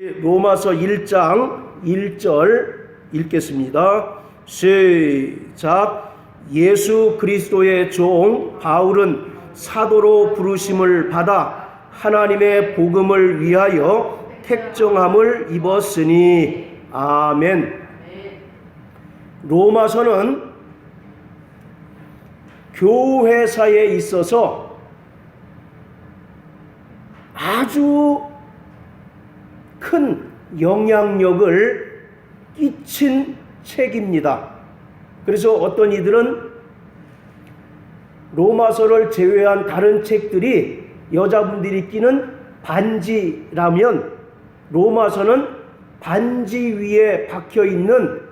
로마서 1장 1절 읽겠습니다. 시작. 예수 그리스도의 종 바울은 사도로 부르심을 받아 하나님의 복음을 위하여 택정함을 입었으니. 아멘. 로마서는 교회사에 있어서 아주 큰 영향력을 끼친 책입니다. 그래서 어떤 이들은 로마서를 제외한 다른 책들이 여자분들이 끼는 반지라면 로마서는 반지 위에 박혀있는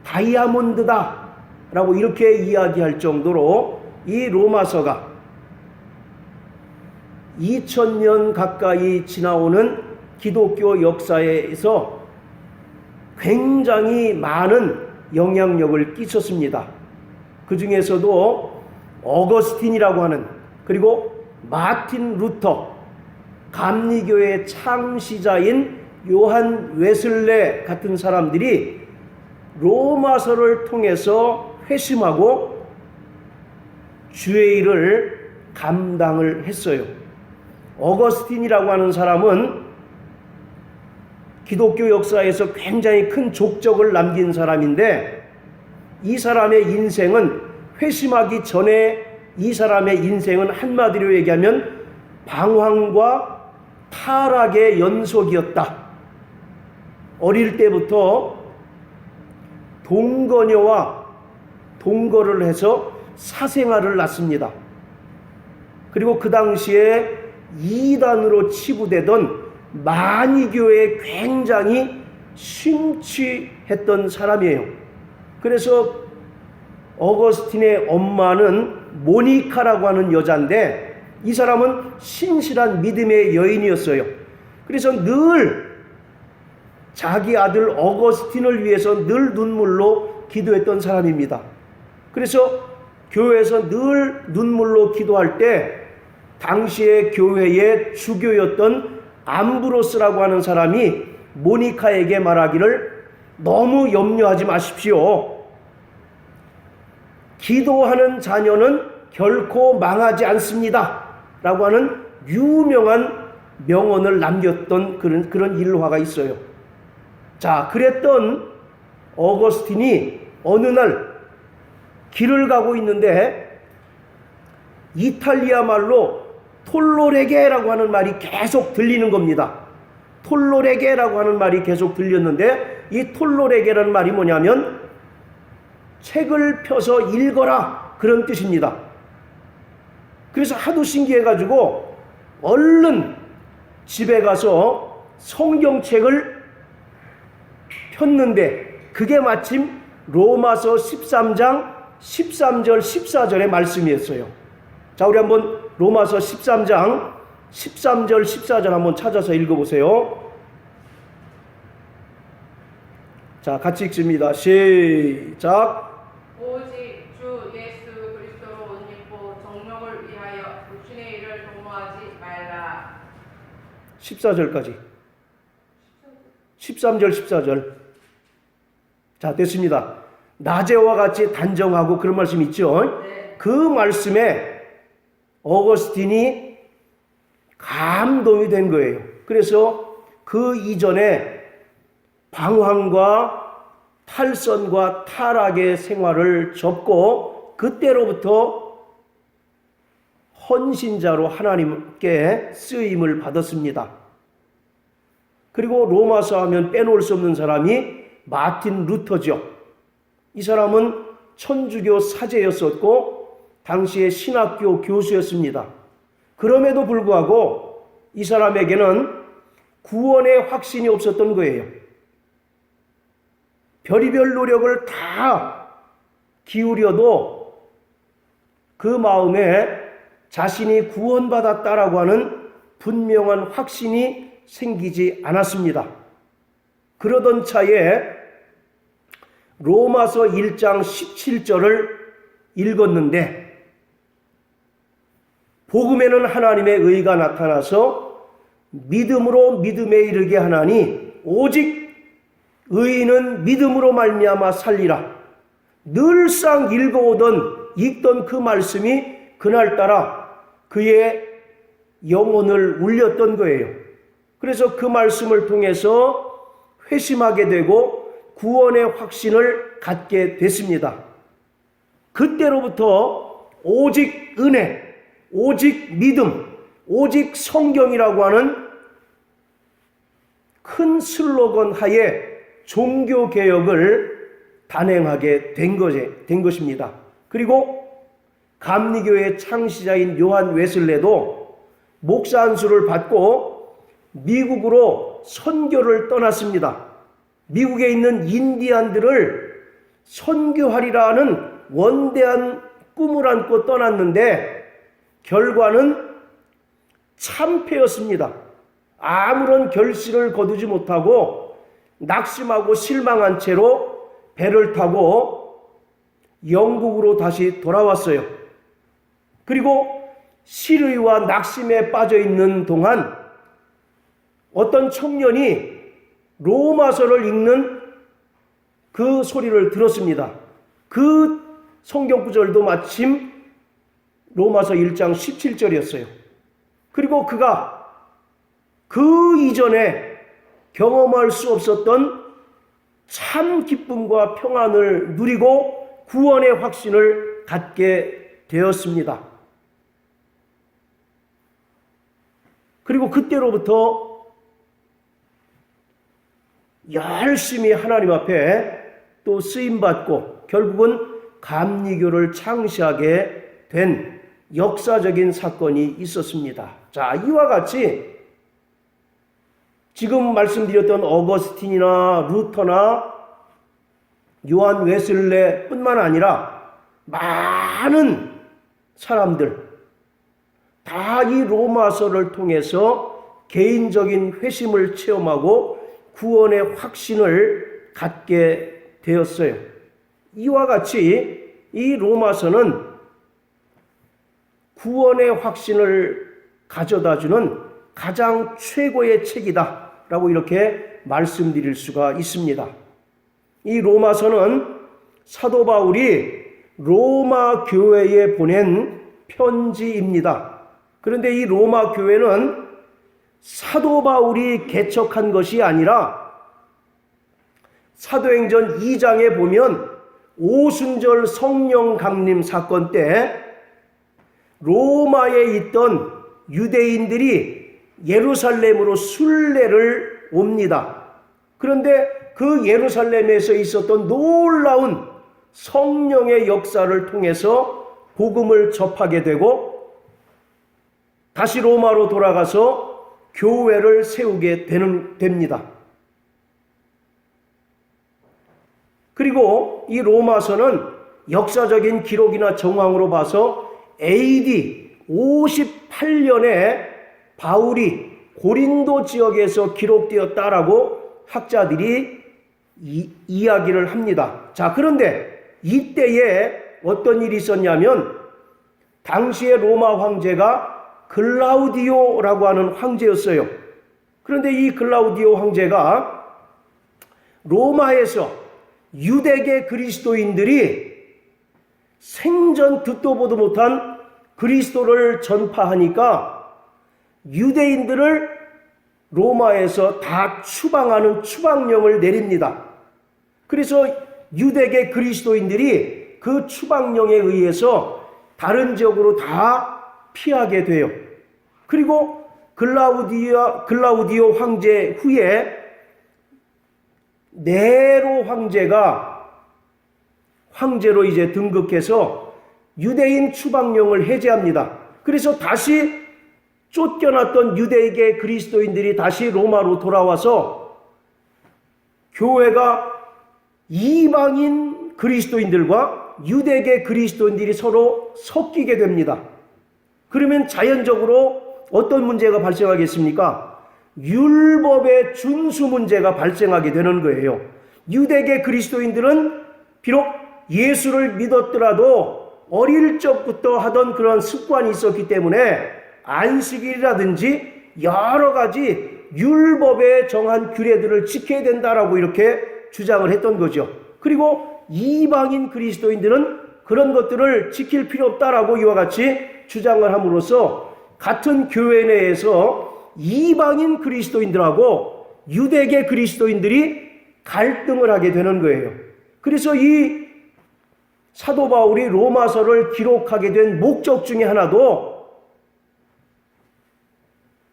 다이아몬드다 라고 이렇게 이야기할 정도로 이 로마서가 2000년 가까이 지나오는 기독교 역사에서 굉장히 많은 영향력을 끼쳤습니다. 그 중에서도 어거스틴이라고 하는, 그리고 마틴 루터, 감리교의 창시자인 요한 웨슬레 같은 사람들이 로마서를 통해서 회심하고 주의 일을 감당을 했어요. 어거스틴이라고 하는 사람은 기독교 역사에서 굉장히 큰 족적을 남긴 사람인데, 이 사람의 인생은, 회심하기 전에 이 사람의 인생은 한마디로 얘기하면 방황과 타락의 연속이었다. 어릴 때부터 동거녀와 동거를 해서 사생아를 낳습니다. 그리고 그 당시에 이단으로 치부되던 마니교에 굉장히 심취했던 사람이에요. 그래서 어거스틴의 엄마는 모니카라고 하는 여자인데, 이 사람은 신실한 믿음의 여인이었어요. 그래서 늘 자기 아들 어거스틴을 위해서 늘 눈물로 기도했던 사람입니다. 그래서 교회에서 늘 눈물로 기도할 때 당시의 교회의 주교였던 암브로스라고 하는 사람이 모니카에게 말하기를, 너무 염려하지 마십시오. 기도하는 자녀는 결코 망하지 않습니다. 라고 하는 유명한 명언을 남겼던 그런 일화가 있어요. 자, 그랬던 어거스틴이 어느 날 길을 가고 있는데 이탈리아 말로 톨로레게라고 하는 말이 계속 들리는 겁니다. 톨로레게라고 하는 말이 계속 들렸는데, 이 톨로레게라는 말이 뭐냐면 책을 펴서 읽어라, 그런 뜻입니다. 그래서 하도 신기해가지고 얼른 집에 가서 성경책을 폈는데, 그게 마침 로마서 13장 13절 14절의 말씀이었어요. 자, 우리 한번 로마서 13장 13절 14절 한번 찾아서 읽어보세요. 자, 같이 읽습니다. 시작. 오직 주 예수 그리스도로 옷 입고 정욕을 위하여 육신의 일을 도모하지 말라. 14절까지. 13절 14절. 자, 됐습니다. 낮에와 같이 단정하고, 그런 말씀 있죠. 네. 그 말씀에 어거스틴이 감동이 된 거예요. 그래서 그 이전에 방황과 탈선과 타락의 생활을 접고 그때로부터 헌신자로 하나님께 쓰임을 받았습니다. 그리고 로마서 하면 빼놓을 수 없는 사람이 마틴 루터죠. 이 사람은 천주교 사제였었고 당시의 신학교 교수였습니다. 그럼에도 불구하고 이 사람에게는 구원의 확신이 없었던 거예요. 별의별 노력을 다 기울여도 그 마음에 자신이 구원받았다라고 하는 분명한 확신이 생기지 않았습니다. 그러던 차에 로마서 1장 17절을 읽었는데, 복음에는 하나님의 의가 나타나서 믿음으로 믿음에 이르게 하나니 오직 의인은 믿음으로 말미암아 살리라. 늘상 읽던 그 말씀이 그날따라 그의 영혼을 울렸던 거예요. 그래서 그 말씀을 통해서 회심하게 되고 구원의 확신을 갖게 됐습니다. 그때로부터 오직 은혜, 오직 믿음, 오직 성경이라고 하는 큰 슬로건 하에 종교개혁을 단행하게 된 것입니다. 그리고 감리교의 창시자인 요한 웨슬레도 목사 안수를 받고 미국으로 선교를 떠났습니다. 미국에 있는 인디안들을 선교하리라는 원대한 꿈을 안고 떠났는데 결과는 참패였습니다. 아무런 결실을 거두지 못하고 낙심하고 실망한 채로 배를 타고 영국으로 다시 돌아왔어요. 그리고 실의와 낙심에 빠져 있는 동안 어떤 청년이 로마서를 읽는 그 소리를 들었습니다. 그 성경 구절도 마침 로마서 1장 17절이었어요. 그리고 그가 그 이전에 경험할 수 없었던 참 기쁨과 평안을 누리고 구원의 확신을 갖게 되었습니다. 그리고 그때로부터 열심히 하나님 앞에 또 쓰임받고 결국은 감리교를 창시하게 된 역사적인 사건이 있었습니다. 자, 이와 같이 지금 말씀드렸던 어거스틴이나 루터나 요한 웨슬레 뿐만 아니라 많은 사람들 다 이 로마서를 통해서 개인적인 회심을 체험하고 구원의 확신을 갖게 되었어요. 이와 같이 이 로마서는 구원의 확신을 가져다주는 가장 최고의 책이다 라고 이렇게 말씀드릴 수가 있습니다. 이 로마서는 사도 바울이 로마 교회에 보낸 편지입니다. 그런데 이 로마 교회는 사도 바울이 개척한 것이 아니라 사도행전 2장에 보면 오순절 성령 강림 사건 때 로마에 있던 유대인들이 예루살렘으로 순례를 옵니다. 그런데 그 예루살렘에서 있었던 놀라운 성령의 역사를 통해서 복음을 접하게 되고 다시 로마로 돌아가서 교회를 세우게 됩니다. 그리고 이 로마서는 역사적인 기록이나 정황으로 봐서 AD 58년에 바울이 고린도 지역에서 기록되었다라고 학자들이 이야기를 합니다. 자, 그런데 이때에 어떤 일이 있었냐면 당시의 로마 황제가 글라우디오라고 하는 황제였어요. 그런데 이 글라우디오 황제가 로마에서 유대계 그리스도인들이 생전 듣도 보도 못한 그리스도를 전파하니까 유대인들을 로마에서 다 추방하는 추방령을 내립니다. 그래서 유대계 그리스도인들이 그 추방령에 의해서 다른 지역으로 다 피하게 돼요. 그리고 글라우디오 황제 후에 네로 황제가 황제로 이제 등극해서 유대인 추방령을 해제합니다. 그래서 다시 쫓겨났던 유대계 그리스도인들이 다시 로마로 돌아와서 교회가 이방인 그리스도인들과 유대계 그리스도인들이 서로 섞이게 됩니다. 그러면 자연적으로 어떤 문제가 발생하겠습니까? 율법의 준수 문제가 발생하게 되는 거예요. 유대계 그리스도인들은 비록 예수를 믿었더라도 어릴 적부터 하던 그런 습관이 있었기 때문에 안식일이라든지 여러 가지 율법에 정한 규례들을 지켜야 된다라고 이렇게 주장을 했던 거죠. 그리고 이방인 그리스도인들은 그런 것들을 지킬 필요 없다라고 이와 같이 주장을 함으로써 같은 교회 내에서 이방인 그리스도인들하고 유대계 그리스도인들이 갈등을 하게 되는 거예요. 그래서 이 사도 바울이 로마서를 기록하게 된 목적 중에 하나도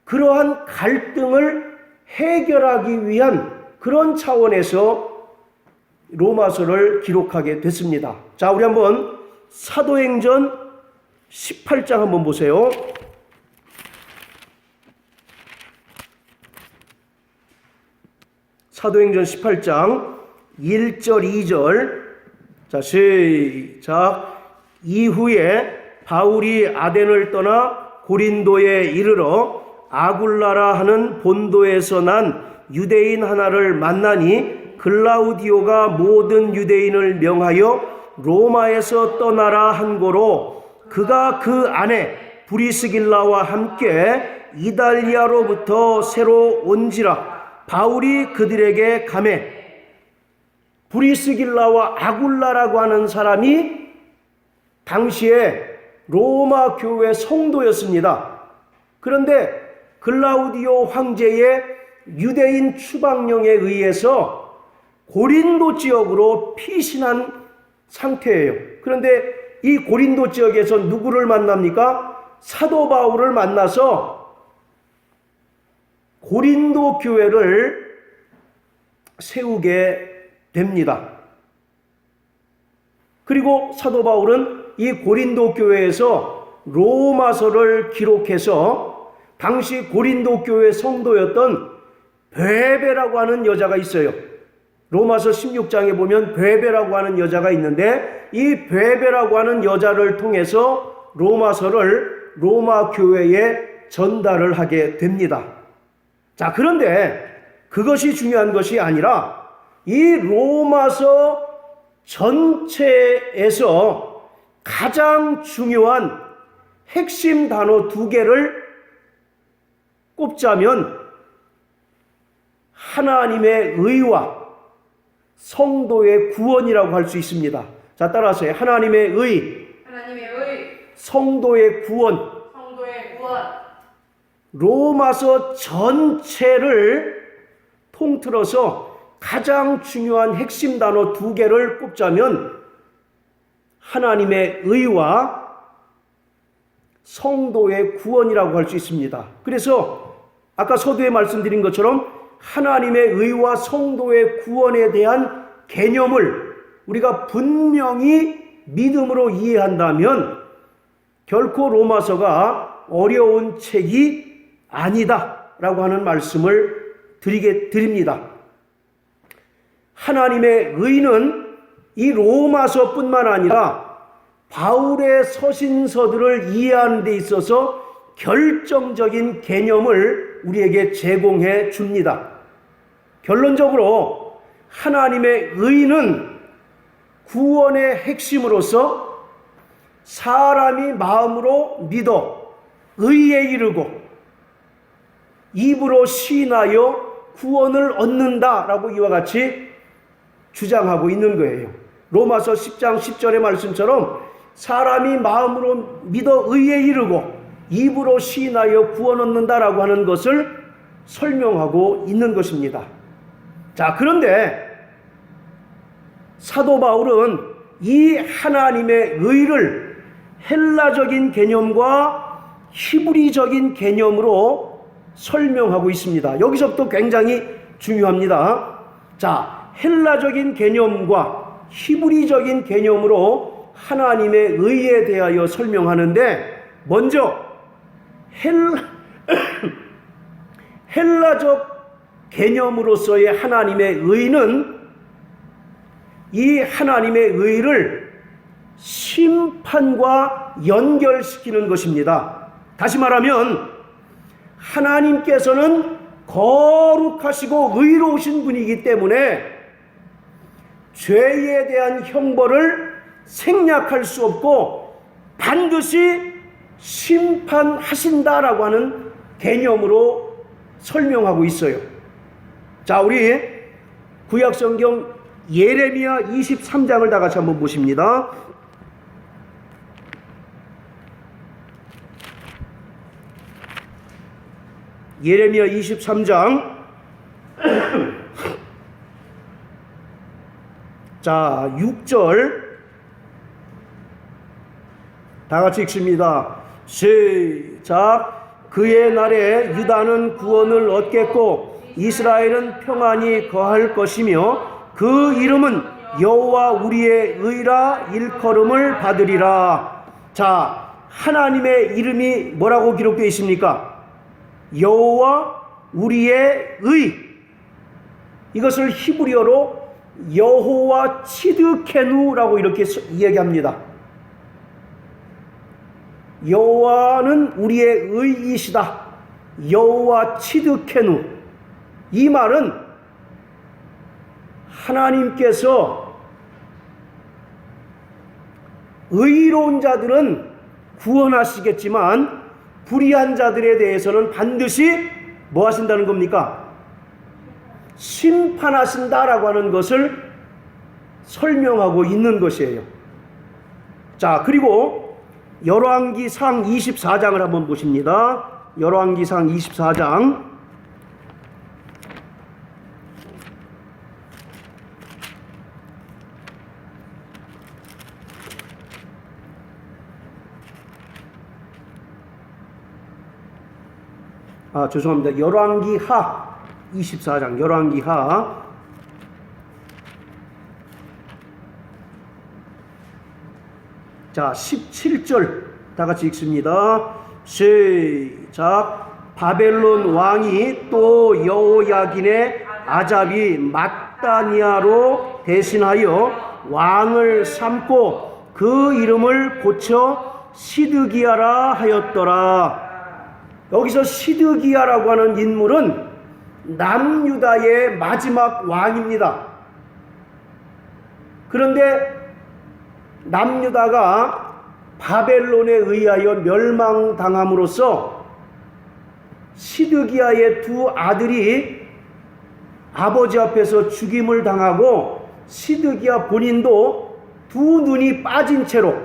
그러한 갈등을 해결하기 위한 그런 차원에서 로마서를 기록하게 됐습니다. 자, 우리 한번 사도행전 18장 한번 보세요. 사도행전 18장 1절 2절. 자, 시작. 이후에 바울이 아덴을 떠나 고린도에 이르러 아굴라라 하는 본도에서 난 유대인 하나를 만나니 글라우디오가 모든 유대인을 명하여 로마에서 떠나라 한 고로 그가 그 안에 브리스길라와 함께 이달리아로부터 새로 온지라. 바울이 그들에게 가매 브리스길라와 아굴라라고 하는 사람이 당시에 로마 교회 성도였습니다. 그런데 글라우디오 황제의 유대인 추방령에 의해서 고린도 지역으로 피신한 상태예요. 그런데 이 고린도 지역에서 누구를 만납니까? 사도 바울을 만나서 고린도 교회를 세우게 됩니다. 그리고 사도 바울은 이 고린도 교회에서 로마서를 기록해서 당시 고린도 교회 성도였던 베베라고 하는 여자가 있어요. 로마서 16장에 보면 베베라고 하는 여자가 있는데 이 베베라고 하는 여자를 통해서 로마서를 로마 교회에 전달을 하게 됩니다. 자, 그런데 그것이 중요한 것이 아니라 이 로마서 전체에서 가장 중요한 핵심 단어 2개를 꼽자면 하나님의 의와 성도의 구원이라고 할 수 있습니다. 자, 따라하세요. 하나님의 의, 성도의 구원. 로마서 전체를 통틀어서 가장 중요한 핵심 단어 2개를 꼽자면 하나님의 의와 성도의 구원이라고 할 수 있습니다. 그래서 아까 서두에 말씀드린 것처럼 하나님의 의와 성도의 구원에 대한 개념을 우리가 분명히 믿음으로 이해한다면 결코 로마서가 어려운 책이 아니다라고 하는 말씀을 드립니다. 하나님의 의는 이 로마서뿐만 아니라 바울의 서신서들을 이해하는 데 있어서 결정적인 개념을 우리에게 제공해 줍니다. 결론적으로 하나님의 의는 구원의 핵심으로서 사람이 마음으로 믿어 의에 이르고 입으로 시인하여 구원을 얻는다라고 이와 같이 주장하고 있는 거예요. 로마서 10장 10절의 말씀처럼 사람이 마음으로 믿어 의에 이르고 입으로 시인하여 구원 얻는다라고 하는 것을 설명하고 있는 것입니다. 자, 그런데 사도 바울은 이 하나님의 의를 헬라적인 개념과 히브리적인 개념으로 설명하고 있습니다. 여기서부터 굉장히 중요합니다. 자, 헬라적인 개념과 히브리적인 개념으로 하나님의 의에 대하여 설명하는데 먼저 헬라적 개념으로서의 하나님의 의는 이 하나님의 의를 심판과 연결시키는 것입니다. 다시 말하면 하나님께서는 거룩하시고 의로우신 분이기 때문에 죄에 대한 형벌을 생략할 수 없고 반드시 심판하신다라고 하는 개념으로 설명하고 있어요. 자, 우리 구약성경 예레미야 23장을 다 같이 한번 보십니다. 예레미야 23장 자 6절 다 같이 읽습니다. 시작. 그의 날에 유다는 구원을 얻겠고 이스라엘은 평안히 거할 것이며 그 이름은 여호와 우리의 의라 일컬음을 받으리라. 자, 하나님의 이름이 뭐라고 기록되어 있습니까? 여호와 우리의 의. 이것을 히브리어로 여호와 치드케누라고 이렇게 이야기합니다. 여호와는 우리의 의이시다. 여호와 치드케누. 이 말은 하나님께서 의로운 자들은 구원하시겠지만 불의한 자들에 대해서는 반드시 뭐 하신다는 겁니까? 심판하신다라고 하는 것을 설명하고 있는 것이에요. 자, 그리고 열왕기상 24장을 한번 보십니다. 열왕기상 24장 죄송합니다. 열왕기하 24장 열왕기하 자 17절 다 같이 읽습니다. 시작. 바벨론 왕이 또 여호야긴의 아잡이 맏다니아로 대신하여 왕을 삼고 그 이름을 고쳐 시드기야라 하였더라. 여기서 시드기야라고 하는 인물은 남유다의 마지막 왕입니다. 그런데 남유다가 바벨론에 의하여 멸망당함으로써 시드기야의 두 아들이 아버지 앞에서 죽임을 당하고 시드기야 본인도 두 눈이 빠진 채로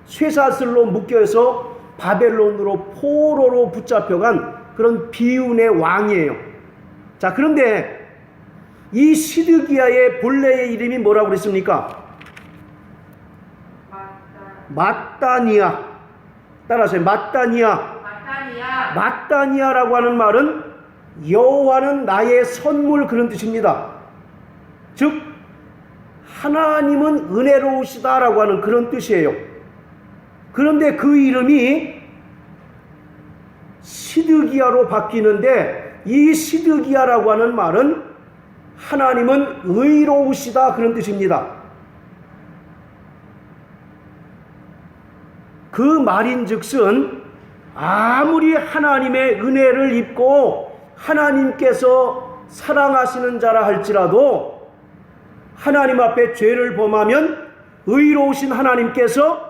쇠사슬로 묶여서 바벨론으로 포로로 붙잡혀간 그런 비운의 왕이에요. 자, 그런데 이 시드기야의 본래의 이름이 뭐라고 그랬습니까? 맏다니아. 따라하세요. 맏다니아. 맏다니아라고 하는 말은 여호와는 나의 선물, 그런 뜻입니다. 즉 하나님은 은혜로우시다라고 하는 그런 뜻이에요. 그런데 그 이름이 시드기야로 바뀌는데 이 시드기야라고 하는 말은 하나님은 의로우시다, 그런 뜻입니다. 그 말인즉슨 아무리 하나님의 은혜를 입고 하나님께서 사랑하시는 자라 할지라도 하나님 앞에 죄를 범하면 의로우신 하나님께서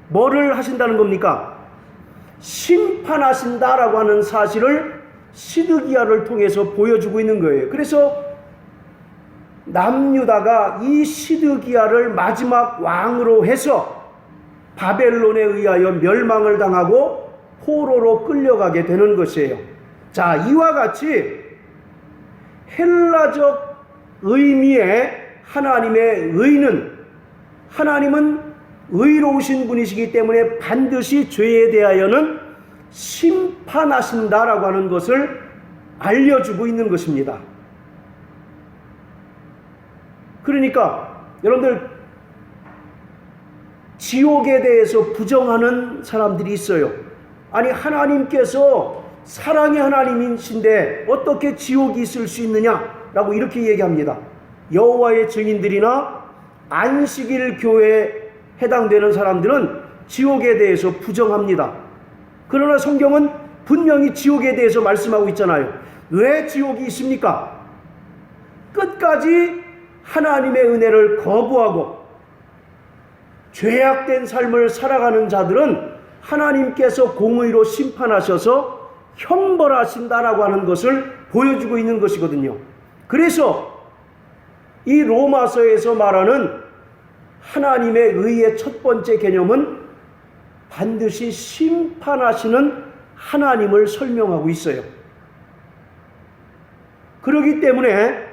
뭐를 하신다는 겁니까? 심판하신다라고 하는 사실을 시드기야를 통해서 보여주고 있는 거예요. 그래서 남유다가 이 시드기야를 마지막 왕으로 해서 바벨론에 의하여 멸망을 당하고 포로로 끌려가게 되는 것이에요. 자, 이와 같이 헬라적 의미의 하나님의 의는, 하나님은 의로우신 분이시기 때문에 반드시 죄에 대하여는 심판하신다라고 하는 것을 알려주고 있는 것입니다. 그러니까 여러분들, 지옥에 대해서 부정하는 사람들이 있어요. 아니, 하나님께서 사랑의 하나님이신데 어떻게 지옥이 있을 수 있느냐라고 이렇게 얘기합니다. 여호와의 증인들이나 안식일 교회에 해당되는 사람들은 지옥에 대해서 부정합니다. 그러나 성경은 분명히 지옥에 대해서 말씀하고 있잖아요. 왜 지옥이 있습니까? 끝까지 하나님의 은혜를 거부하고 죄악된 삶을 살아가는 자들은 하나님께서 공의로 심판하셔서 형벌하신다라고 하는 것을 보여주고 있는 것이거든요. 그래서 이 로마서에서 말하는 하나님의 의의 첫 번째 개념은 반드시 심판하시는 하나님을 설명하고 있어요. 그렇기 때문에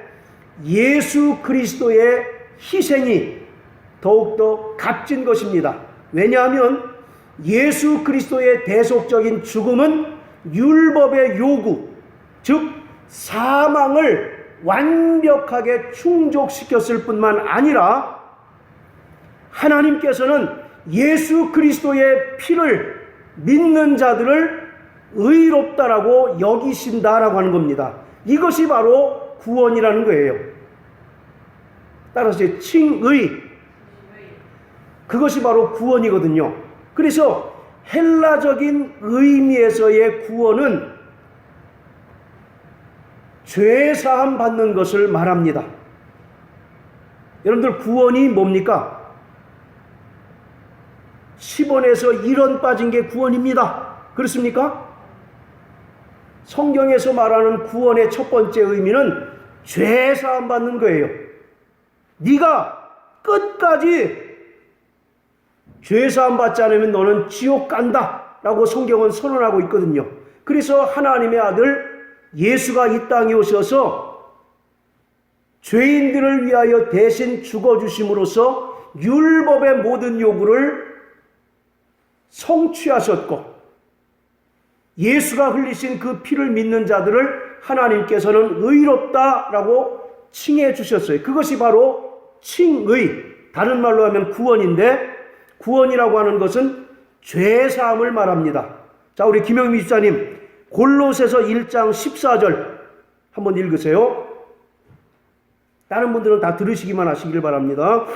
예수 그리스도의 희생이 더욱더 값진 것입니다. 왜냐하면 예수 그리스도의 대속적인 죽음은 율법의 요구, 즉 사망을 완벽하게 충족시켰을 뿐만 아니라 하나님께서는 예수 그리스도의 피를 믿는 자들을 의롭다라고 여기신다라고 하는 겁니다. 이것이 바로 구원이라는 거예요. 따라서 칭의, 그것이 바로 구원이거든요. 그래서 헬라적인 의미에서의 구원은 죄사함 받는 것을 말합니다. 여러분들 구원이 뭡니까? 10원에서 1원 빠진 게 구원입니다. 그렇습니까? 성경에서 말하는 구원의 첫 번째 의미는 죄사함 받는 거예요. 네가 끝까지 죄사함 받지 않으면 너는 지옥 간다 라고 성경은 선언하고 있거든요. 그래서 하나님의 아들 예수가 이 땅에 오셔서 죄인들을 위하여 대신 죽어주심으로써 율법의 모든 요구를 성취하셨고, 예수가 흘리신 그 피를 믿는 자들을 하나님께서는 의롭다라고 칭해 주셨어요. 그것이 바로 칭의, 다른 말로 하면 구원인데, 구원이라고 하는 것은 죄사함을 말합니다. 자, 우리 김영미 집사님 골로새서 1장 14절 한번 읽으세요. 다른 분들은 다 들으시기만 하시길 바랍니다.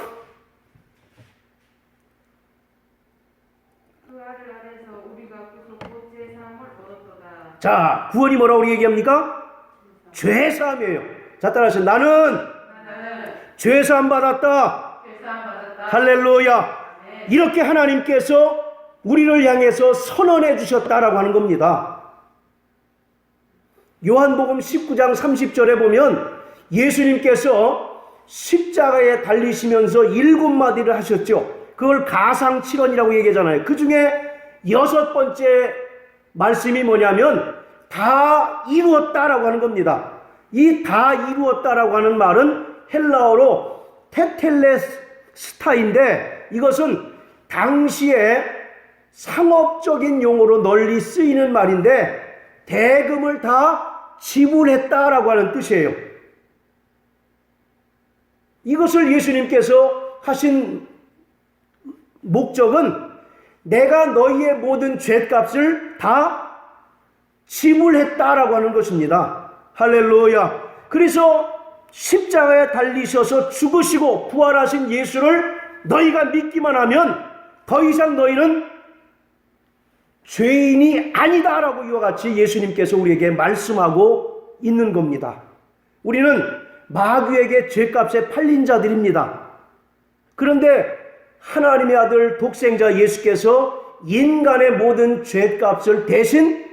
그 아들 안에서 우리가 구속고 죄사함을 얻었도다. 자, 구원이 뭐라고 얘기합니까? 죄사함이에요. 자, 따라하세요. 나는 죄사함 받았다. 죄사함 받았다. 할렐루야. 이렇게 하나님께서 우리를 향해서 선언해 주셨다라고 하는 겁니다. 요한복음 19장 30절에 보면 예수님께서 십자가에 달리시면서 7마디를 하셨죠. 그걸 가상칠언이라고 얘기하잖아요. 그 중에 6번째 말씀이 뭐냐면 다 이루었다라고 하는 겁니다. 이 다 이루었다라고 하는 말은 헬라어로 테텔레스타인데, 이것은 당시에 상업적인 용어로 널리 쓰이는 말인데 대금을 다 지불했다라고 하는 뜻이에요. 이것을 예수님께서 하신 목적은 내가 너희의 모든 죄값을 다 지불했다라고 하는 것입니다. 할렐루야. 그래서 십자가에 달리셔서 죽으시고 부활하신 예수를 너희가 믿기만 하면 더 이상 너희는 죄인이 아니다라고 이와 같이 예수님께서 우리에게 말씀하고 있는 겁니다. 우리는 마귀에게 죄값에 팔린 자들입니다. 그런데 하나님의 아들 독생자 예수께서 인간의 모든 죄값을 대신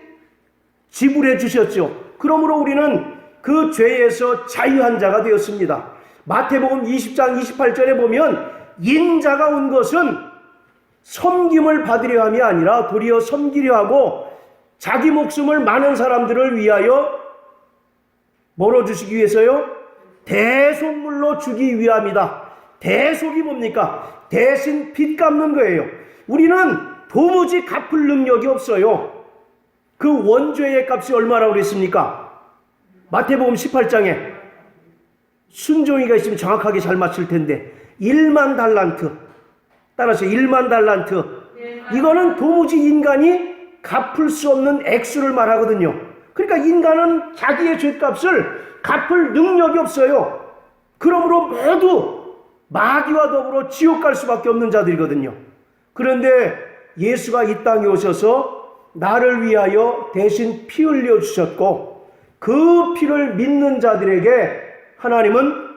지불해 주셨죠. 그러므로 우리는 그 죄에서 자유한 자가 되었습니다. 마태복음 20장 28절에 보면 인자가 온 것은 섬김을 받으려 함이 아니라 도리어 섬기려 하고 자기 목숨을 많은 사람들을 위하여 뭐로 주시기 위해서요? 대속물로 주기 위함이다. 대속이 뭡니까? 대신 빚 갚는 거예요. 우리는 도무지 갚을 능력이 없어요. 그 원죄의 값이 얼마라고 그랬습니까? 마태복음 18장에 순종이가 있으면 정확하게 잘 맞출 텐데 1만 달란트, 따라서 1만 달란트, 이거는 도무지 인간이 갚을 수 없는 액수를 말하거든요. 그러니까 인간은 자기의 죄값을 갚을 능력이 없어요. 그러므로 모두 마귀와 더불어 지옥 갈 수밖에 없는 자들이거든요. 그런데 예수가 이 땅에 오셔서 나를 위하여 대신 피 흘려 주셨고, 그 피를 믿는 자들에게 하나님은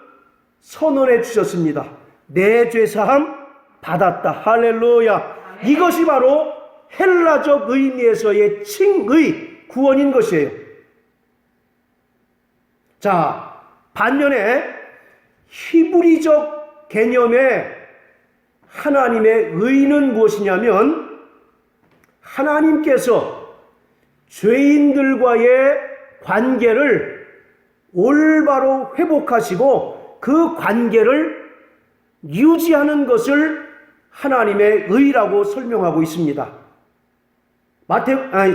선언해 주셨습니다. 내 죄사함 받았다. 할렐루야. 이것이 바로 헬라적 의미에서의 칭의, 구원인 것이에요. 자, 반면에 히브리적 개념의 하나님의 의는 무엇이냐면 하나님께서 죄인들과의 관계를 올바로 회복하시고 그 관계를 유지하는 것을 하나님의 의라고 설명하고 있습니다.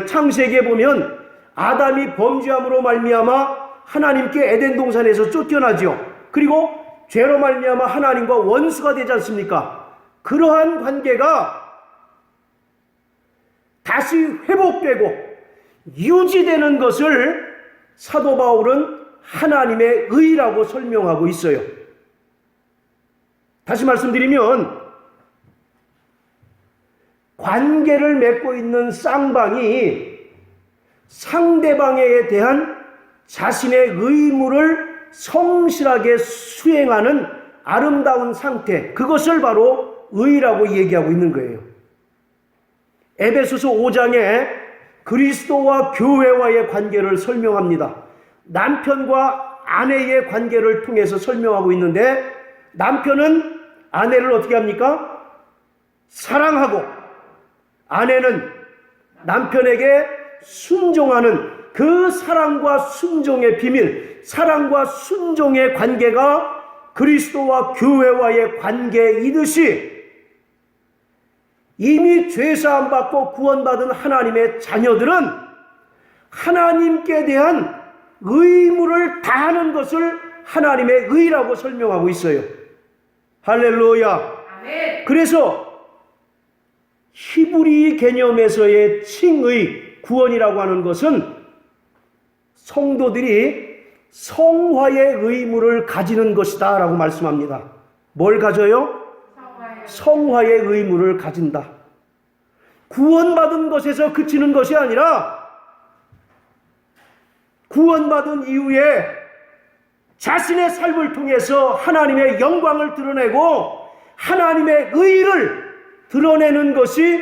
창세기에 보면 아담이 범죄함으로 말미암아 하나님께 에덴 동산에서 쫓겨나지요. 그리고 죄로 말미암아 하나님과 원수가 되지 않습니까? 그러한 관계가 다시 회복되고 유지되는 것을 사도 바울은 하나님의 의라고 설명하고 있어요. 다시 말씀드리면 관계를 맺고 있는 쌍방이 상대방에 대한 자신의 의무를 성실하게 수행하는 아름다운 상태, 그것을 바로 의라고 얘기하고 있는 거예요. 에베소서 5장에 그리스도와 교회와의 관계를 설명합니다. 남편과 아내의 관계를 통해서 설명하고 있는데 남편은 아내를 어떻게 합니까? 사랑하고 아내는 남편에게 순종하는 그 사랑과 순종의 비밀, 사랑과 순종의 관계가 그리스도와 교회와의 관계이듯이 이미 죄사함 받고 구원받은 하나님의 자녀들은 하나님께 대한 의무를 다하는 것을 하나님의 의라고 설명하고 있어요. 할렐루야. 아멘. 그래서 히브리 개념에서의 칭의, 구원이라고 하는 것은 성도들이 성화의 의무를 가지는 것이다 라고 말씀합니다. 뭘 가져요? 성화의 의무를 가진다. 구원받은 것에서 그치는 것이 아니라 구원받은 이후에 자신의 삶을 통해서 하나님의 영광을 드러내고 하나님의 의를 드러내는 것이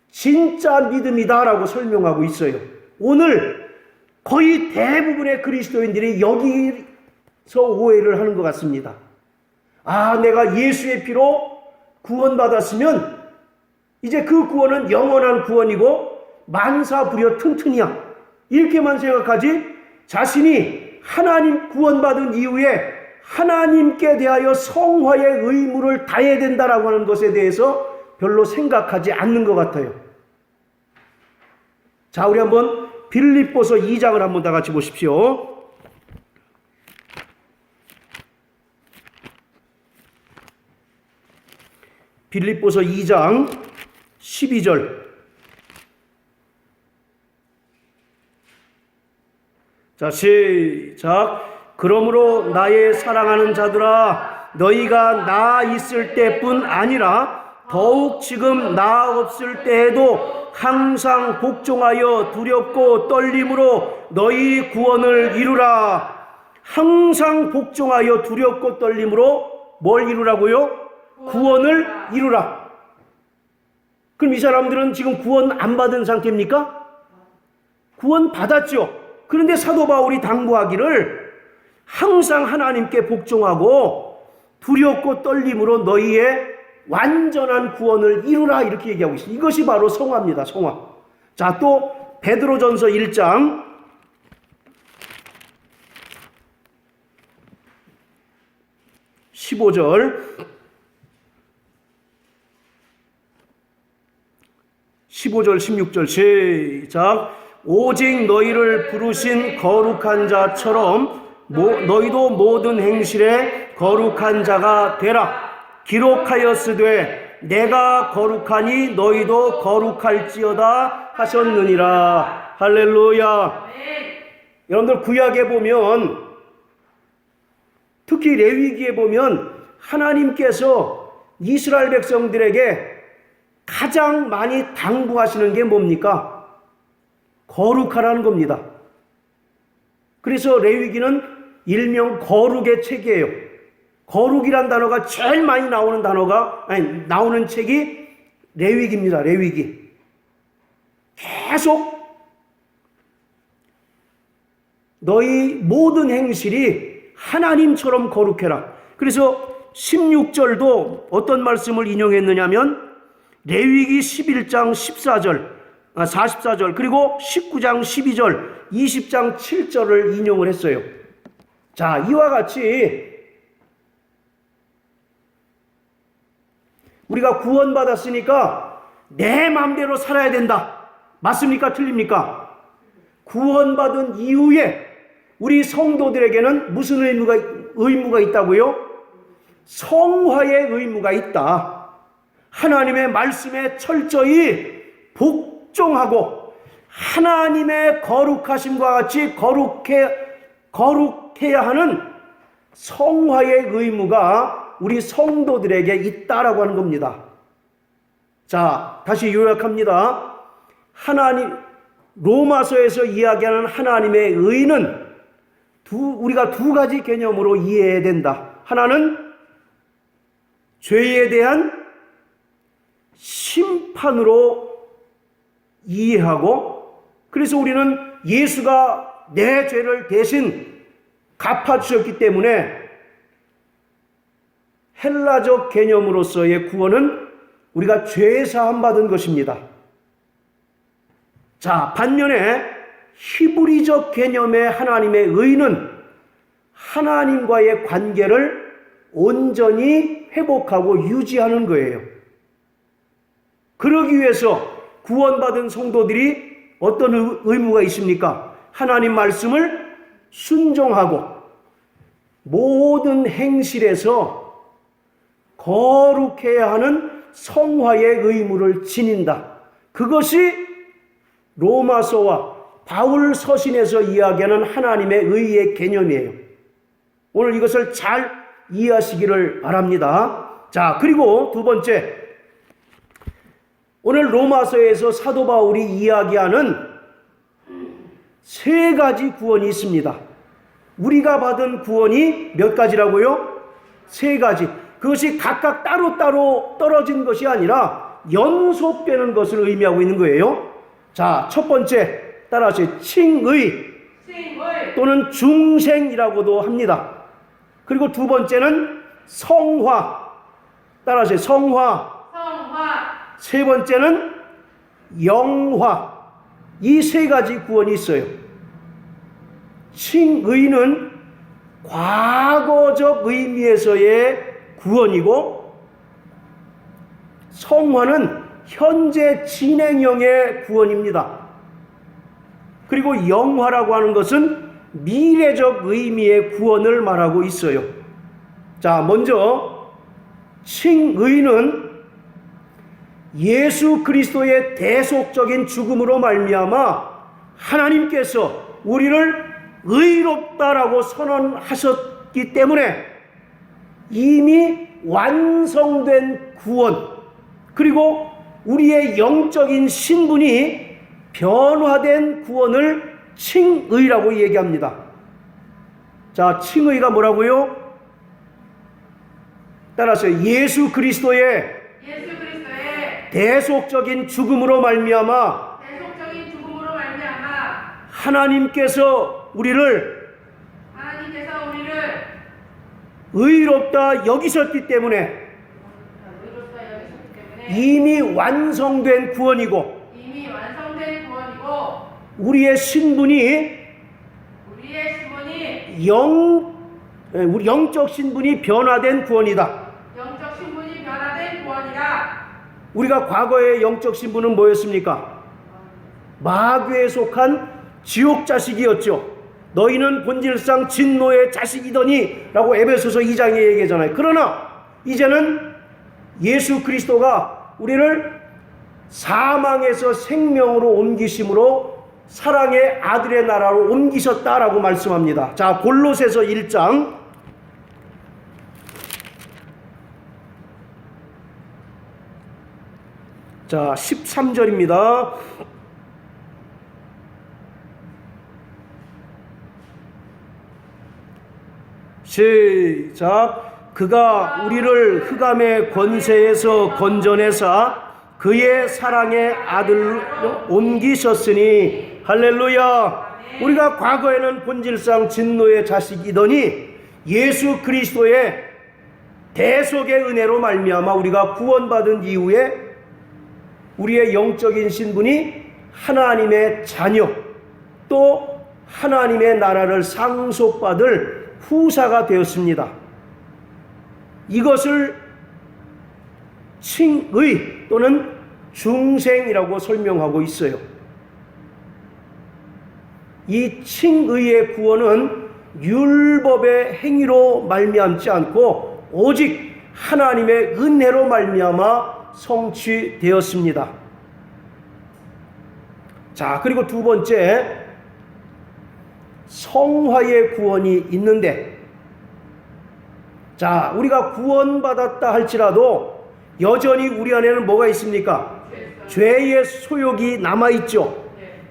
진짜 믿음이다라고 설명하고 있어요. 오늘 거의 대부분의 그리스도인들이 여기서 오해를 하는 것 같습니다. 아, 내가 예수의 피로 구원받았으면 이제 그 구원은 영원한 구원이고 만사부려 튼튼이야. 이렇게만 생각하지 자신이 하나님 구원받은 이후에 하나님께 대하여 성화의 의무를 다해야 된다라고 하는 것에 대해서 별로 생각하지 않는 것 같아요. 자, 우리 한번 빌립보서 2장을 한번 다 같이 보십시오. 빌립보서 2장 12절. 자, 시작. 그러므로 나의 사랑하는 자들아, 너희가 나 있을 때뿐 아니라 더욱 지금 나 없을 때에도 항상 복종하여 두렵고 떨림으로 너희 구원을 이루라. 항상 복종하여 두렵고 떨림으로 뭘 이루라고요? 구원을 이루라. 그럼 이 사람들은 지금 구원 안 받은 상태입니까? 구원 받았죠. 그런데 사도 바울이 당부하기를 항상 하나님께 복종하고 두렵고 떨림으로 너희의 완전한 구원을 이루라 이렇게 얘기하고 있습니다. 이것이 바로 성화입니다. 성화. 자, 또 베드로전서 1장 15절 16절 시작. 오직 너희를 부르신 거룩한 자처럼 너희도 모든 행실에 거룩한 자가 되라. 기록하였으되 내가 거룩하니 너희도 거룩할지어다 하셨느니라. 할렐루야. 여러분들 구약에 보면, 특히 레위기에 보면 하나님께서 이스라엘 백성들에게 가장 많이 당부하시는 게 뭡니까? 거룩하라는 겁니다. 그래서 레위기는 일명 거룩의 책이에요. 거룩이란 단어가 제일 많이 나오는 책이 레위기입니다. 레위기. 계속 너희 모든 행실이 하나님처럼 거룩해라. 그래서 16절도 어떤 말씀을 인용했느냐면 레위기 11장 44절 그리고 19장 12절 20장 7절을 인용을 했어요. 자, 이와 같이 우리가 구원받았으니까 내 마음대로 살아야 된다. 맞습니까? 틀립니까? 구원받은 이후에 우리 성도들에게는 무슨 의무가 있다고요? 성화의 의무가 있다. 하나님의 말씀에 철저히 복종하고 하나님의 거룩하심과 같이 거룩해야 하는 성화의 의무가 우리 성도들에게 있다라고 하는 겁니다. 자, 다시 요약합니다. 로마서에서 이야기하는 하나님의 의는 우리가 두 가지 개념으로 이해해야 된다. 하나는 죄에 대한 심판으로 이해하고, 그래서 우리는 예수가 내 죄를 대신 갚아주셨기 때문에 헬라적 개념으로서의 구원은 우리가 죄 사함 받은 것입니다. 자, 반면에 히브리적 개념의 하나님의 의는 하나님과의 관계를 온전히 회복하고 유지하는 거예요. 그러기 위해서 구원받은 성도들이 어떤 의무가 있습니까? 하나님 말씀을 순종하고 모든 행실에서 거룩해야 하는 성화의 의무를 지닌다. 그것이 로마서와 바울 서신에서 이야기하는 하나님의 의의 개념이에요. 오늘 이것을 잘 이해하시기를 바랍니다. 자, 그리고 두 번째, 오늘 로마서에서 사도 바울이 이야기하는 세 가지 구원이 있습니다. 우리가 받은 구원이 몇 가지라고요? 세 가지. 그것이 각각 따로따로 떨어진 것이 아니라 연속되는 것을 의미하고 있는 거예요. 자, 첫 번째, 따라하세요. 칭의 또는 중생이라고도 합니다. 그리고 두 번째는 성화. 따라하세요. 성화. 세 번째는 영화. 이 세 가지 구원이 있어요. 칭의는 과거적 의미에서의 구원이고, 성화는 현재 진행형의 구원입니다. 그리고 영화라고 하는 것은 미래적 의미의 구원을 말하고 있어요. 자, 먼저 칭의는 예수 그리스도의 대속적인 죽음으로 말미암아 하나님께서 우리를 의롭다라고 선언하셨기 때문에 이미 완성된 구원, 그리고 우리의 영적인 신분이 변화된 구원을 칭의라고 얘기합니다. 자, 칭의가 뭐라고요? 따라서 예수 그리스도의 대속적인 죽음으로 말미암아 하나님께서 우리를 의롭다 여기셨기 때문에 이미 완성된 구원이고, 우리의 신분이 영적 신분이 변화된 구원이다. 우리가 과거의 영적 신분은 뭐였습니까? 마귀에 속한 지옥 자식이었죠. 너희는 본질상 진노의 자식이더니 라고 에베소서 2장에 얘기하잖아요. 그러나 이제는 예수 그리스도가 우리를 사망에서 생명으로 옮기심으로 사랑의 아들의 나라로 옮기셨다라고 말씀합니다. 자, 골로새서 1장 자, 13절입니다. 시작. 그가 우리를 흑암의 권세에서 건져내사 그의 사랑의 아들로 옮기셨으니 할렐루야. 우리가 과거에는 본질상 진노의 자식이더니 예수 그리스도의 대속의 은혜로 말미암아 우리가 구원받은 이후에 우리의 영적인 신분이 하나님의 자녀, 또 하나님의 나라를 상속받을 후사가 되었습니다. 이것을 칭의 또는 중생이라고 설명하고 있어요. 이 칭의의 구원은 율법의 행위로 말미암지 않고 오직 하나님의 은혜로 말미암아 성취되었습니다. 자, 그리고 두 번째, 성화의 구원이 있는데, 자, 우리가 구원받았다 할지라도 여전히 우리 안에는 뭐가 있습니까? 죄의 소욕이 남아있죠.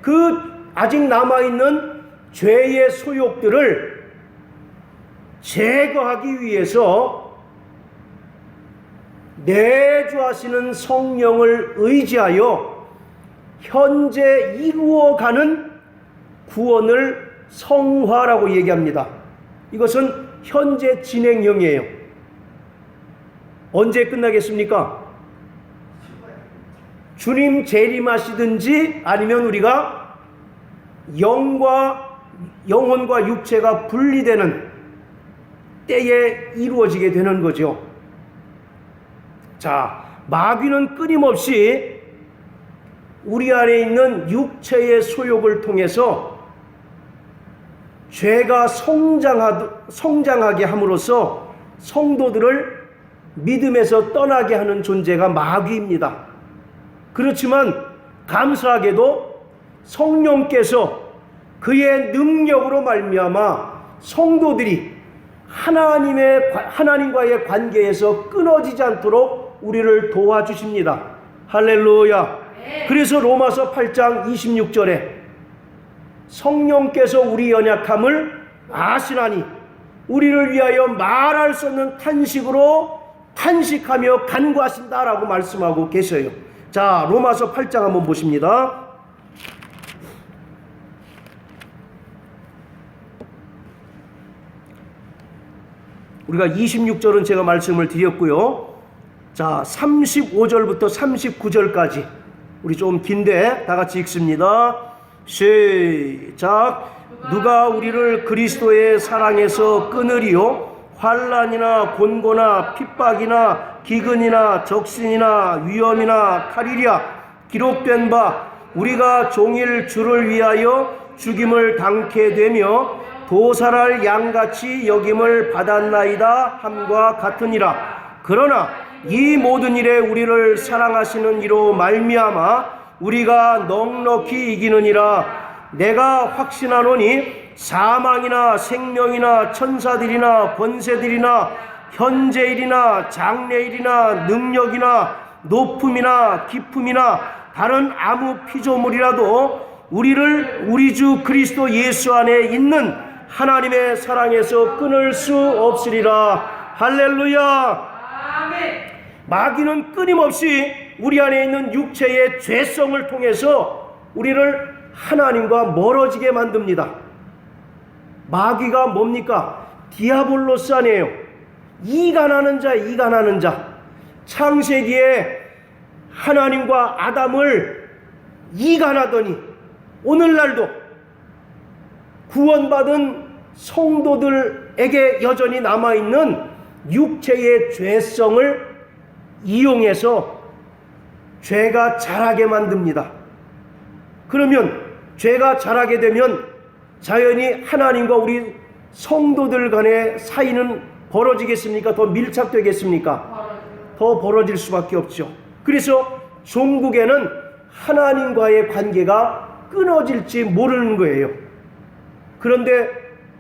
그 아직 남아있는 죄의 소욕들을 제거하기 위해서 내주하시는 성령을 의지하여 현재 이루어가는 구원을 성화라고 얘기합니다. 이것은 현재 진행형이에요. 언제 끝나겠습니까? 주님 재림하시든지 아니면 우리가 영혼과 육체가 분리되는 때에 이루어지게 되는 거죠. 자, 마귀는 끊임없이 우리 안에 있는 육체의 소욕을 통해서 죄가 성장하게 함으로써 성도들을 믿음에서 떠나게 하는 존재가 마귀입니다. 그렇지만 감사하게도 성령께서 그의 능력으로 말미암아 성도들이 하나님과의 관계에서 끊어지지 않도록 우리를 도와주십니다. 할렐루야. 그래서 로마서 8장 26절에 성령께서 우리 연약함을 아시나니 우리를 위하여 말할 수 없는 탄식으로 탄식하며 간구하신다라고 말씀하고 계셔요. 자, 로마서 8장 한번 보십니다. 우리가 26절은 제가 말씀을 드렸고요. 자, 35절부터 39절까지 우리 좀 긴데 다 같이 읽습니다. 시작. 누가 우리를 그리스도의 사랑에서 끊으리요? 환난이나 곤고나 핍박이나 기근이나 적신이나 위험이나 칼이랴. 기록된 바 우리가 종일 주를 위하여 죽임을 당케 되며 도살할 양같이 여김을 받았나이다 함과 같으니라. 그러나 이 모든 일에 우리를 사랑하시는 이로 말미암아 우리가 넉넉히 이기느니라. 내가 확신하노니 사망이나 생명이나 천사들이나 권세들이나 현재일이나 장래일이나 능력이나 높음이나 깊음이나 다른 아무 피조물이라도 우리를 우리 주 그리스도 예수 안에 있는 하나님의 사랑에서 끊을 수 없으리라. 할렐루야. 아멘. 마귀는 끊임없이 우리 안에 있는 육체의 죄성을 통해서 우리를 하나님과 멀어지게 만듭니다. 마귀가 뭡니까? 디아볼로스 아니에요. 이간하는 자. 창세기에 하나님과 아담을 이간하더니 오늘날도 구원받은 성도들에게 여전히 남아있는 육체의 죄성을 이용해서 죄가 자라게 만듭니다. 그러면 죄가 자라게 되면 자연히 하나님과 우리 성도들 간의 사이는 벌어지겠습니까? 더 밀착되겠습니까? 더 벌어질 수밖에 없죠. 그래서 종국에는 하나님과의 관계가 끊어질지 모르는 거예요. 그런데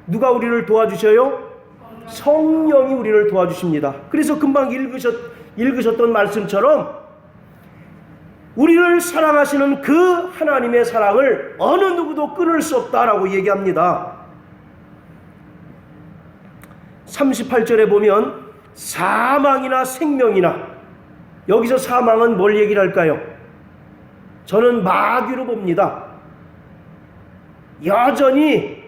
누가 우리를 도와주셔요? 성령이 우리를 도와주십니다. 그래서 금방 읽으셨던 말씀처럼 우리를 사랑하시는 그 하나님의 사랑을 어느 누구도 끊을 수 없다라고 얘기합니다. 38절에 보면 사망이나 생명이나, 여기서 사망은 뭘 얘기를 할까요? 저는 마귀로 봅니다. 여전히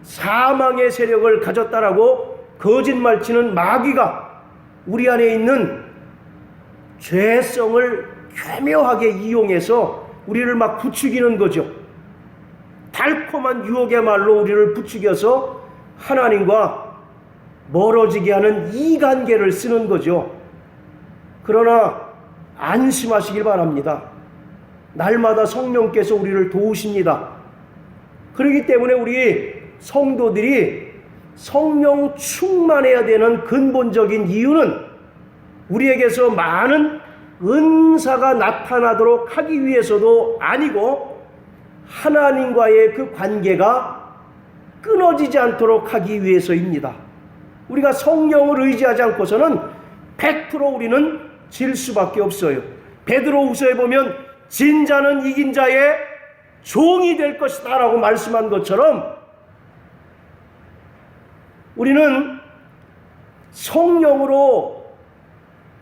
사망의 세력을 가졌다라고 거짓말치는 마귀가 우리 안에 있는 죄성을 교묘하게 이용해서 우리를 막 부추기는 거죠. 달콤한 유혹의 말로 우리를 부추겨서 하나님과 멀어지게 하는 이간계를 쓰는 거죠. 그러나 안심하시길 바랍니다. 날마다 성령께서 우리를 도우십니다. 그렇기 때문에 우리 성도들이 성령 충만해야 되는 근본적인 이유는 우리에게서 많은 은사가 나타나도록 하기 위해서도 아니고 하나님과의 그 관계가 끊어지지 않도록 하기 위해서입니다. 우리가 성령을 의지하지 않고서는 100% 우리는 질 수밖에 없어요. 베드로후서에 보면 진자는 이긴 자의 종이 될 것이다 라고 말씀한 것처럼 우리는 성령으로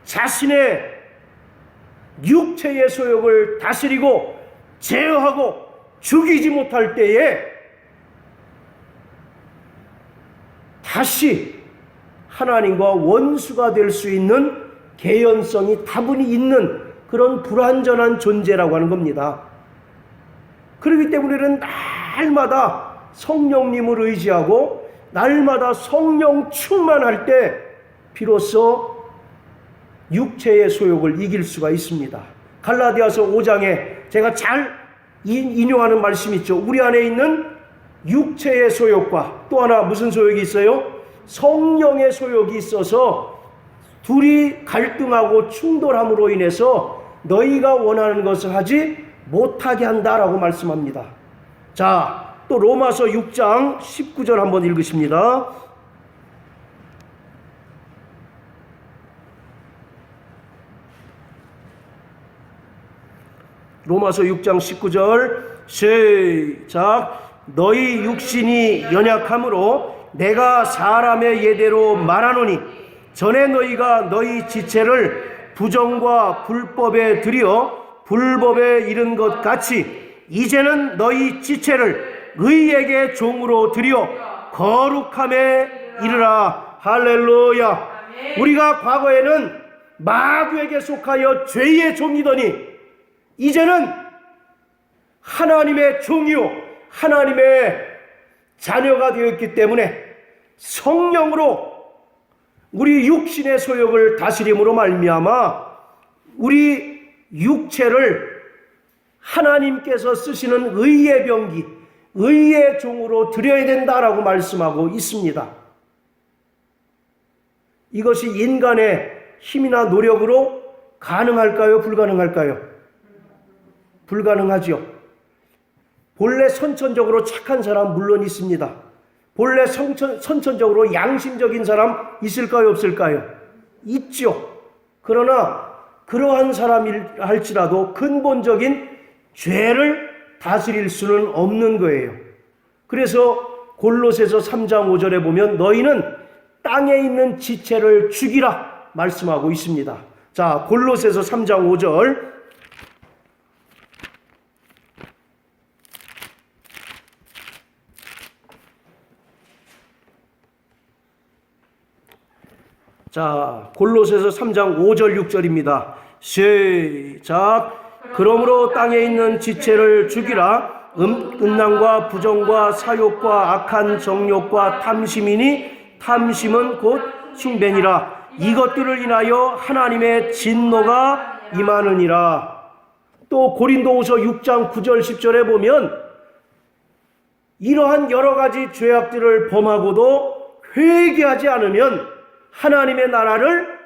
자신의 육체의 소욕을 다스리고 제어하고 죽이지 못할 때에 다시 하나님과 원수가 될 수 있는 개연성이 다분히 있는 그런 불완전한 존재라고 하는 겁니다. 그렇기 때문에 우리는 날마다 성령님을 의지하고 날마다 성령 충만할 때 비로소 육체의 소욕을 이길 수가 있습니다. 갈라디아서 5장에 제가 잘 인용하는 말씀이 있죠. 우리 안에 있는 육체의 소욕과 또 하나 무슨 소욕이 있어요? 성령의 소욕이 있어서 둘이 갈등하고 충돌함으로 인해서 너희가 원하는 것을 하지 못하게 한다라고 말씀합니다. 자, 또 로마서 6장 19절 한번 읽으십니다. 로마서 6장 19절 시작. 너희 육신이 연약함으로 내가 사람의 예대로 말하노니 전에 너희가 너희 지체를 부정과 불법에 들여 불법에 이른 것 같이 이제는 너희 지체를 의에게 종으로 들여 거룩함에 이르라. 할렐루야. 우리가 과거에는 마귀에게 속하여 죄의 종이더니 이제는 하나님의 종이요 하나님의 자녀가 되었기 때문에 성령으로 우리 육신의 소욕을 다스림으로 말미암아 우리 육체를 하나님께서 쓰시는 의의 병기, 의의 종으로 드려야 된다라고 말씀하고 있습니다. 이것이 인간의 힘이나 노력으로 가능할까요? 불가능할까요? 불가능하죠. 본래 선천적으로 착한 사람 물론 있습니다. 본래 선천적으로 양심적인 사람 있을까요? 없을까요? 있죠. 그러나 그러한 사람일할지라도 근본적인 죄를 다스릴 수는 없는 거예요. 그래서 골로새서 3장 5절에 보면 너희는 땅에 있는 지체를 죽이라 말씀하고 있습니다. 자, 골로새서 3장 5절 자, 골로새서 3장 5절 6절입니다. 시작. 그러므로 땅에 있는 지체를 죽이라. 음란과 부정과 사욕과 악한 정욕과 탐심이니 탐심은 곧 숭배니라. 이것들을 인하여 하나님의 진노가 임하느니라. 또 고린도후서 6장 9절 10절에 보면 이러한 여러 가지 죄악들을 범하고도 회개하지 않으면 하나님의 나라를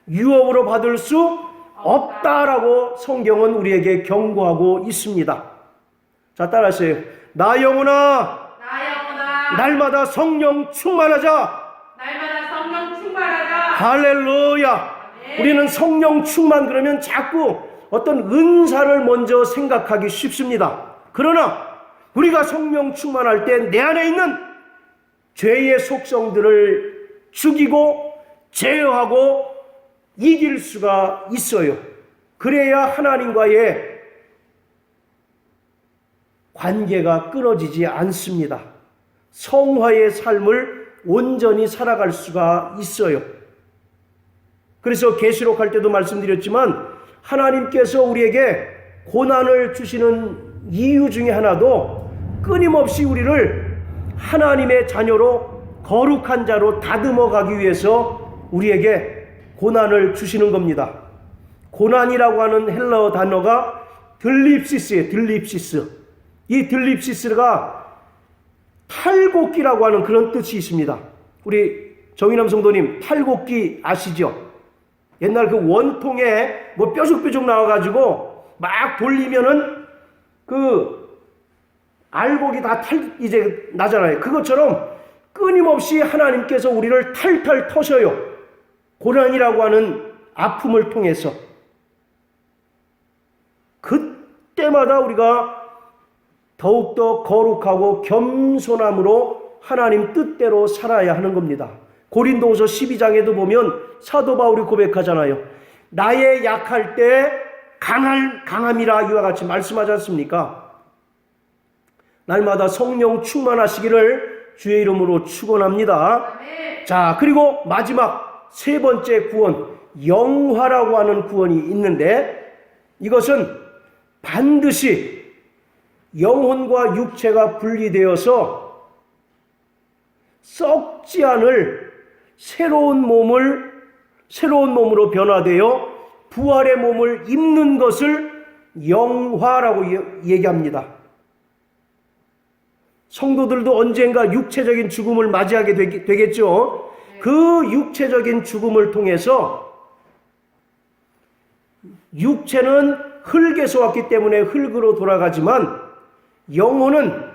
유업으로 받을 수 없다라고 성경은 우리에게 경고하고 있습니다. 자, 따라하세요. 나 영혼아, 날마다 성령 충만하자. 할렐루야. 우리는 성령 충만 그러면 자꾸 어떤 은사를 먼저 생각하기 쉽습니다. 그러나 우리가 성령 충만할 때 내 안에 있는 죄의 속성들을 죽이고 제어하고 이길 수가 있어요. 그래야 하나님과의 관계가 끊어지지 않습니다. 성화의 삶을 온전히 살아갈 수가 있어요. 그래서 계시록 할 때도 말씀드렸지만 하나님께서 우리에게 고난을 주시는 이유 중에 하나도 끊임없이 우리를 하나님의 자녀로 거룩한 자로 다듬어 가기 위해서 우리에게 고난을 주시는 겁니다. 고난이라고 하는 헬라어 단어가 들립시스예요. 들립시스. 이 들립시스가 탈곡기라고 하는 그런 뜻이 있습니다. 우리 정인남 성도님 탈곡기 아시죠? 옛날 그 원통에 뭐 뾰족뾰족 나와가지고 막 돌리면은 그 알곡이 다 이제 나잖아요. 그것처럼 끊임없이 하나님께서 우리를 탈탈 터셔요. 고난이라고 하는 아픔을 통해서. 그때마다 우리가 더욱더 거룩하고 겸손함으로 하나님 뜻대로 살아야 하는 겁니다. 고린도후서 12장에도 보면 사도 바울이 고백하잖아요. 나의 약할 때 강함이라 이와 같이 말씀하지 않습니까? 날마다 성령 충만하시기를 주의 이름으로 축원합니다. 자, 그리고 마지막 세 번째 구원, 영화라고 하는 구원이 있는데 이것은 반드시 영혼과 육체가 분리되어서 썩지 않을 새로운 몸으로 변화되어 부활의 몸을 입는 것을 영화라고 얘기합니다. 성도들도 언젠가 육체적인 죽음을 맞이하게 되겠죠. 그 육체적인 죽음을 통해서 육체는 흙에서 왔기 때문에 흙으로 돌아가지만 영혼은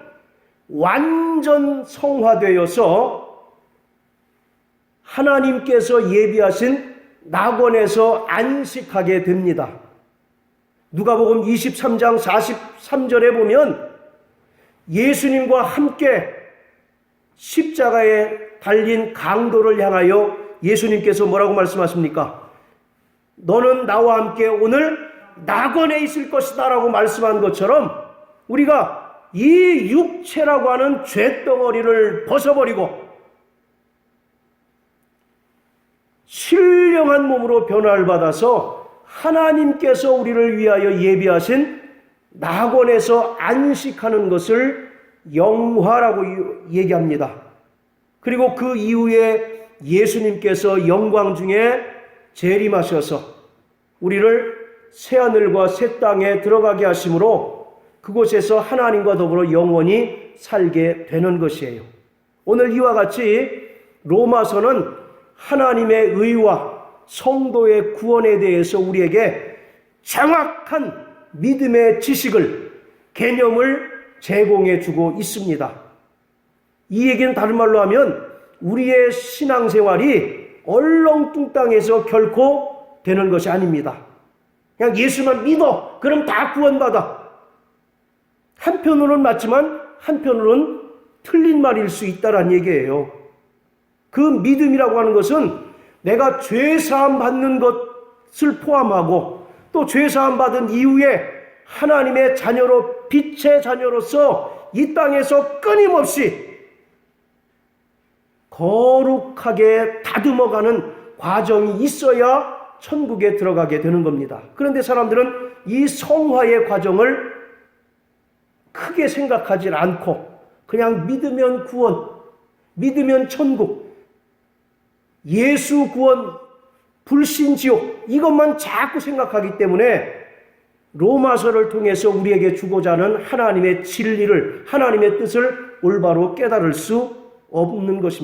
완전 성화되어서 하나님께서 예비하신 낙원에서 안식하게 됩니다. 누가복음 23장 43절에 보면 예수님과 함께 십자가에 달린 강도를 향하여 예수님께서 뭐라고 말씀하십니까? 너는 나와 함께 오늘 낙원에 있을 것이다 라고 말씀한 것처럼 우리가 이 육체라고 하는 죄덩어리를 벗어버리고 신령한 몸으로 변화를 받아서 하나님께서 우리를 위하여 예비하신 낙원에서 안식하는 것을 영화라고 얘기합니다. 그리고 그 이후에 예수님께서 영광 중에 재림하셔서 우리를 새하늘과 새 땅에 들어가게 하심으로 그곳에서 하나님과 더불어 영원히 살게 되는 것이에요. 오늘 이와 같이 로마서는 하나님의 의와 성도의 구원에 대해서 우리에게 정확한 믿음의 지식을, 개념을 제공해 주고 있습니다. 이 얘기는 다른 말로 하면 우리의 신앙생활이 얼렁뚱땅해서 결코 되는 것이 아닙니다. 그냥 예수만 믿어. 그럼 다 구원받아. 한편으로는 맞지만 한편으로는 틀린 말일 수 있다는 얘기예요. 그 믿음이라고 하는 것은 내가 죄사함 받는 것을 포함하고 또 죄사함 받은 이후에 하나님의 자녀로 빛의 자녀로서 이 땅에서 끊임없이 거룩하게 다듬어가는 과정이 있어야 천국에 들어가게 되는 겁니다. 그런데 사람들은 이 성화의 과정을 크게 생각하지 않고 그냥 믿으면 구원, 믿으면 천국, 예수 구원, 불신 지옥 이것만 자꾸 생각하기 때문에 로마서를 통해서 우리에게 주고자 하는 하나님의 진리를, 하나님의 뜻을 올바로 깨달을 수 없는 것입니다.